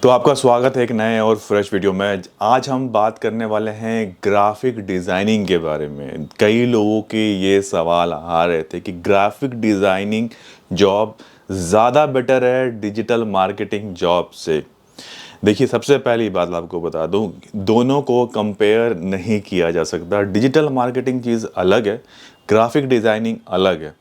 तो आपका स्वागत है एक नए और फ्रेश वीडियो में। आज हम बात करने वाले हैं ग्राफिक डिज़ाइनिंग के बारे में। कई लोगों के ये सवाल आ रहे थे कि ग्राफिक डिज़ाइनिंग जॉब ज़्यादा बेटर है डिजिटल मार्केटिंग जॉब से। देखिए, सबसे पहली बात आपको बता दूं, दोनों को कंपेयर नहीं किया जा सकता। डिजिटल मार्केटिंग चीज़ अलग है, ग्राफिक डिज़ाइनिंग अलग है।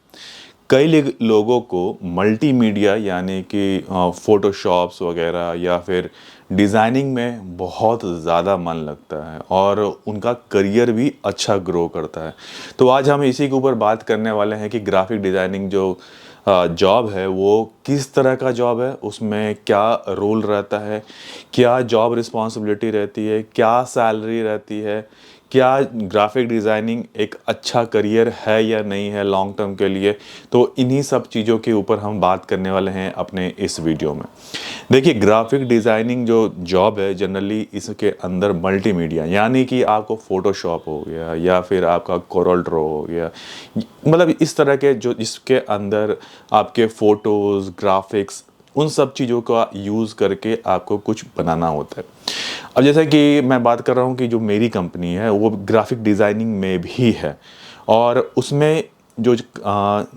कई लोगों को मल्टीमीडिया यानी कि फ़ोटोशॉप्स वगैरह या फिर डिज़ाइनिंग में बहुत ज़्यादा मन लगता है और उनका करियर भी अच्छा ग्रो करता है। तो आज हम इसी के ऊपर बात करने वाले हैं कि ग्राफिक डिज़ाइनिंग जो जॉब है वो किस तरह का जॉब है, उसमें क्या रोल रहता है, क्या जॉब रिस्पॉन्सिबिलिटी रहती है, क्या सैलरी रहती है, क्या ग्राफिक डिज़ाइनिंग एक अच्छा करियर है या नहीं है लॉन्ग टर्म के लिए। तो इन्हीं सब चीज़ों के ऊपर हम बात करने वाले हैं अपने इस वीडियो में। देखिए, ग्राफिक डिज़ाइनिंग जो जॉब है जनरली इसके अंदर मल्टीमीडिया यानी कि आपको फ़ोटोशॉप हो गया या फिर आपका कोरल ड्रॉ हो गया, मतलब इस तरह के जो इसके अंदर आपके फ़ोटोज़ ग्राफिक्स उन सब चीज़ों का यूज़ करके आपको कुछ बनाना होता है। अब जैसे कि मैं बात कर रहा हूँ कि जो मेरी कंपनी है वो ग्राफिक डिज़ाइनिंग में भी है और उसमें जो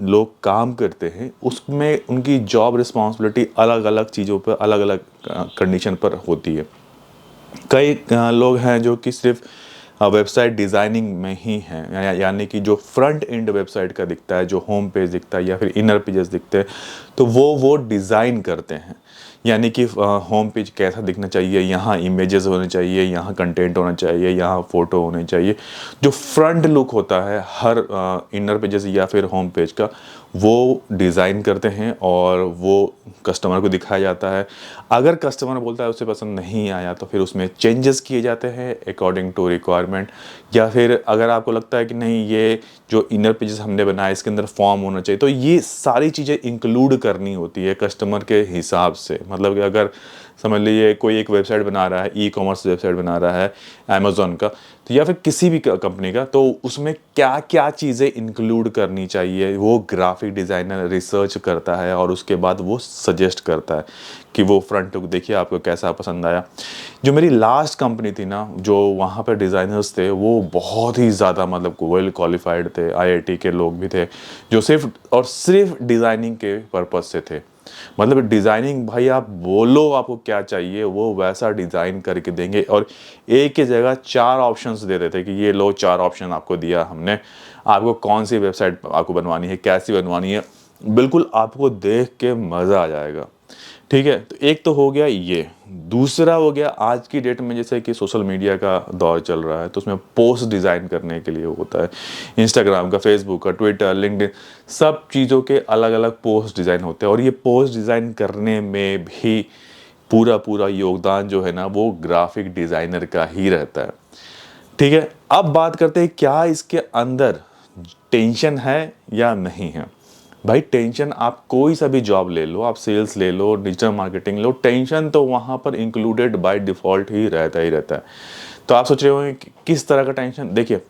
लोग काम करते हैं उसमें उनकी जॉब रिस्पॉन्सिबिलिटी अलग अलग चीज़ों पर अलग अलग कंडीशन पर होती है। कई लोग हैं जो कि सिर्फ वेबसाइट डिज़ाइनिंग में ही हैं, यानी कि जो फ्रंट एंड वेबसाइट का दिखता है, जो होम पेज दिखता है या फिर इनर पेजेस दिखते हैं, तो वो डिज़ाइन करते हैं। यानी कि होम पेज कैसा दिखना चाहिए, यहाँ इमेजेस होने चाहिए, यहाँ कंटेंट होना चाहिए, यहाँ फ़ोटो होने चाहिए। जो फ्रंट लुक होता है हर इनर पेजेस या फिर होम पेज का, वो डिज़ाइन करते हैं और वो कस्टमर को दिखाया जाता है। अगर कस्टमर बोलता है उसे पसंद नहीं आया तो फिर उसमें चेंजेस किए जाते हैं अकॉर्डिंग टू रिक्वायरमेंट। या फिर अगर आपको लगता है कि नहीं, ये जो इनर पेजेस हमने बनाया इसके अंदर फॉर्म होना चाहिए, तो ये सारी चीज़ें इंक्लूड करनी होती है कस्टमर के हिसाब से। मतलब कि अगर समझ लीजिए कोई एक वेबसाइट बना रहा है, ई कॉमर्स वेबसाइट बना रहा है अमेज़न का, तो या फिर किसी भी कंपनी का, तो उसमें क्या क्या चीज़ें इंक्लूड करनी चाहिए वो ग्राफिक डिज़ाइनर रिसर्च करता है और उसके बाद वो सजेस्ट करता है कि वो फ्रंट लुक देखिए आपको कैसा पसंद आया। जो मेरी लास्ट कंपनी थी ना, जो वहाँ पर डिज़ाइनर्स थे वो बहुत ही ज़्यादा मतलब वेल क्वालिफाइड थे, आईआईटी के लोग भी थे जो सिर्फ और सिर्फ डिज़ाइनिंग के पर्पज़ से थे। मतलब डिज़ाइनिंग, भाई आप बोलो आपको क्या चाहिए वो वैसा डिज़ाइन करके देंगे और एक की जगह 4 ऑप्शंस दे देते कि ये लो 4 ऑप्शन आपको दिया हमने, आपको कौन सी वेबसाइट आपको बनवानी है, कैसी बनवानी है, बिल्कुल आपको देख के मज़ा आ जाएगा। ठीक है, तो एक तो हो गया ये। दूसरा हो गया आज की डेट में जैसे कि सोशल मीडिया का दौर चल रहा है, तो उसमें पोस्ट डिज़ाइन करने के लिए होता है। इंस्टाग्राम का, फेसबुक का, ट्विटर, लिंक्डइन, सब चीज़ों के अलग अलग पोस्ट डिज़ाइन होते हैं और ये पोस्ट डिज़ाइन करने में भी पूरा पूरा योगदान जो है ना वो ग्राफिक डिज़ाइनर का ही रहता है। ठीक है, अब बात करते हैं क्या इसके अंदर टेंशन है या नहीं है। भाई टेंशन, आप कोई सा भी जॉब ले लो, आप सेल्स ले लो, डिजिटल मार्केटिंग लो, टेंशन तो वहाँ पर इंक्लूडेड बाय डिफ़ॉल्ट ही रहता है। तो आप सोच रहे होंगे कि किस तरह का टेंशन। देखिए,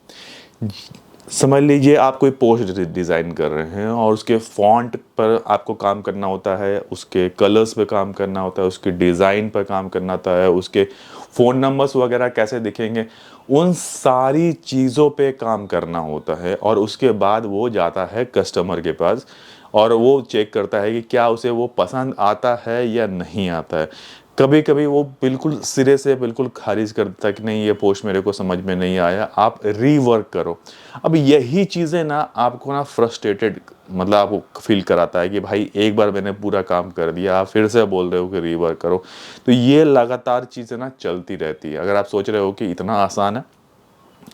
समझ लीजिए आप कोई पोस्ट डिज़ाइन कर रहे हैं और उसके फ़ॉन्ट पर आपको काम करना होता है, उसके कलर्स पे काम करना होता है, उसके डिज़ाइन पर काम करना होता है, उसके फ़ोन नंबर्स वगैरह कैसे दिखेंगे, उन सारी चीज़ों पे काम करना होता है और उसके बाद वो जाता है कस्टमर के पास और वो चेक करता है कि क्या उसे वो पसंद आता है या नहीं आता है। कभी कभी वो बिल्कुल सिरे से बिल्कुल खारिज कर देता है कि नहीं, ये पोस्ट मेरे को समझ में नहीं आया, आप रीवर्क करो। अब यही चीज़ें ना आपको ना फ्रस्ट्रेटेड, मतलब आपको फील कराता है कि भाई एक बार मैंने पूरा काम कर दिया, आप फिर से बोल रहे हो कि रीवर्क करो। तो ये लगातार चीज़ें ना चलती रहती है। अगर आप सोच रहे हो कि इतना आसान है,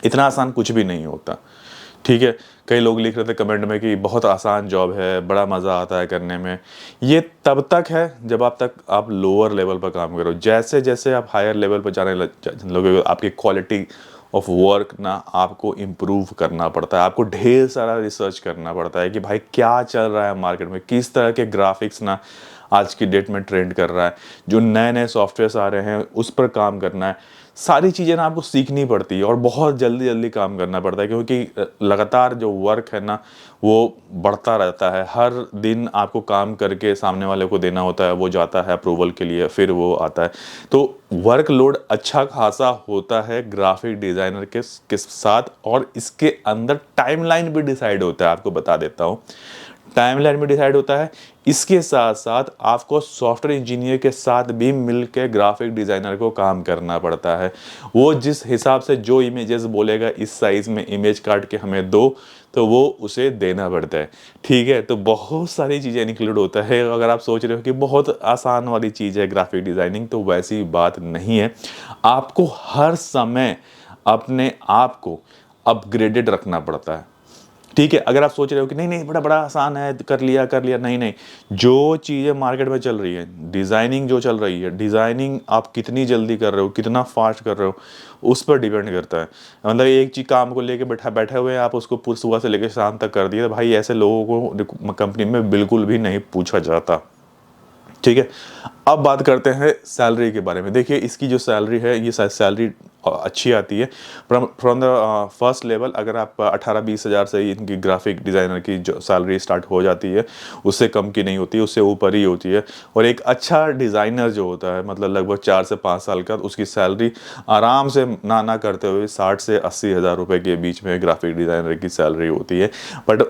इतना आसान कुछ भी नहीं होता। ठीक है, कई लोग लिख रहे थे कमेंट में कि बहुत आसान जॉब है, बड़ा मज़ा आता है करने में। ये तब तक है जब आप लोअर लेवल पर काम करो। जैसे जैसे आप हायर लेवल पर जाने लगोगे, आपकी क्वालिटी ऑफ वर्क ना आपको इम्प्रूव करना पड़ता है। आपको ढेर सारा रिसर्च करना पड़ता है कि भाई क्या चल रहा है मार्केट में, किस तरह के ग्राफिक्स ना आज की डेट में ट्रेंड कर रहा है, जो नए नए सॉफ्टवेयर्स आ रहे हैं उस पर काम करना है, सारी चीज़ें ना आपको सीखनी पड़ती है और बहुत जल्दी जल्दी काम करना पड़ता है, क्योंकि लगातार जो वर्क है ना वो बढ़ता रहता है। हर दिन आपको काम करके सामने वाले को देना होता है, वो जाता है अप्रूवल के लिए, फिर वो आता है। तो वर्कलोड अच्छा खासा होता है ग्राफिक डिज़ाइनर के साथ, और इसके अंदर टाइमलाइन भी डिसाइड होता है। आपको बता देता हूँ, टाइमलाइन में डिसाइड होता है। इसके साथ साथ आपको सॉफ्टवेयर इंजीनियर के साथ भी मिलकर ग्राफिक डिज़ाइनर को काम करना पड़ता है। वो जिस हिसाब से जो इमेजेस बोलेगा, इस साइज़ में इमेज काट के हमें दो, तो वो उसे देना पड़ता है। ठीक है, तो बहुत सारी चीज़ें इंक्लूड होता है। अगर आप सोच रहे हो कि बहुत आसान वाली चीज़ है ग्राफिक डिज़ाइनिंग, तो वैसी बात नहीं है। आपको हर समय अपने आप को अपग्रेडेड रखना पड़ता है। ठीक है, अगर आप सोच रहे हो कि नहीं नहीं बड़ा बड़ा आसान है, कर लिया, नहीं नहीं, जो चीज़ें मार्केट में चल रही है, डिज़ाइनिंग जो चल रही है, डिज़ाइनिंग आप कितनी जल्दी कर रहे हो, कितना फास्ट कर रहे हो, उस पर डिपेंड करता है। मतलब एक चीज़ काम को लेके बैठे हुए हैं आप, उसको पूरी सुबह से लेकर शाम तक कर दिया, तो भाई ऐसे लोगों को कंपनी में बिल्कुल भी नहीं पूछा जाता। ठीक है, अब बात करते हैं सैलरी के बारे में। देखिए, इसकी जो सैलरी है, ये सैलरी अच्छी आती है फ्रॉम द फर्स्ट लेवल। अगर आप 18-20 हज़ार से इनकी ग्राफिक डिज़ाइनर की जो सैलरी स्टार्ट हो जाती है, उससे कम की नहीं होती, उससे ऊपर ही होती है। और एक अच्छा डिज़ाइनर जो होता है, मतलब लगभग 4 से 5 साल का, उसकी सैलरी आराम से ना करते हुए 60 से 80 हज़ार रुपये के बीच में ग्राफिक डिज़ाइनर की सैलरी होती है। बट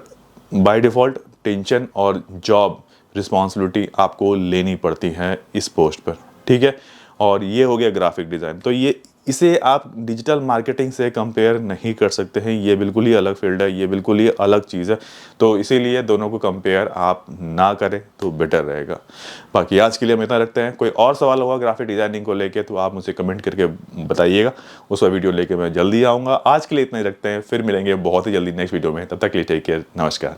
बाय डिफ़ॉल्ट टेंशन और जॉब रिस्पॉन्सिबिलिटी आपको लेनी पड़ती है इस पोस्ट पर। ठीक है, और ये हो गया ग्राफिक डिज़ाइन। तो ये इसे आप डिजिटल मार्केटिंग से कंपेयर नहीं कर सकते हैं, ये बिल्कुल ही अलग फील्ड है, ये बिल्कुल ही अलग चीज़ है। तो इसीलिए दोनों को कंपेयर आप ना करें तो बेटर रहेगा। बाकी आज के लिए हम इतना रखते हैं। कोई और सवाल होगा ग्राफिक डिज़ाइनिंग को लेके तो आप मुझे कमेंट करके बताइएगा, उसका वीडियो लेके मैं जल्दी आऊँगा। आज के लिए इतना ही रखते हैं, फिर मिलेंगे बहुत ही जल्दी नेक्स्ट वीडियो में। तब तक के लिए टेक केयर, नमस्कार।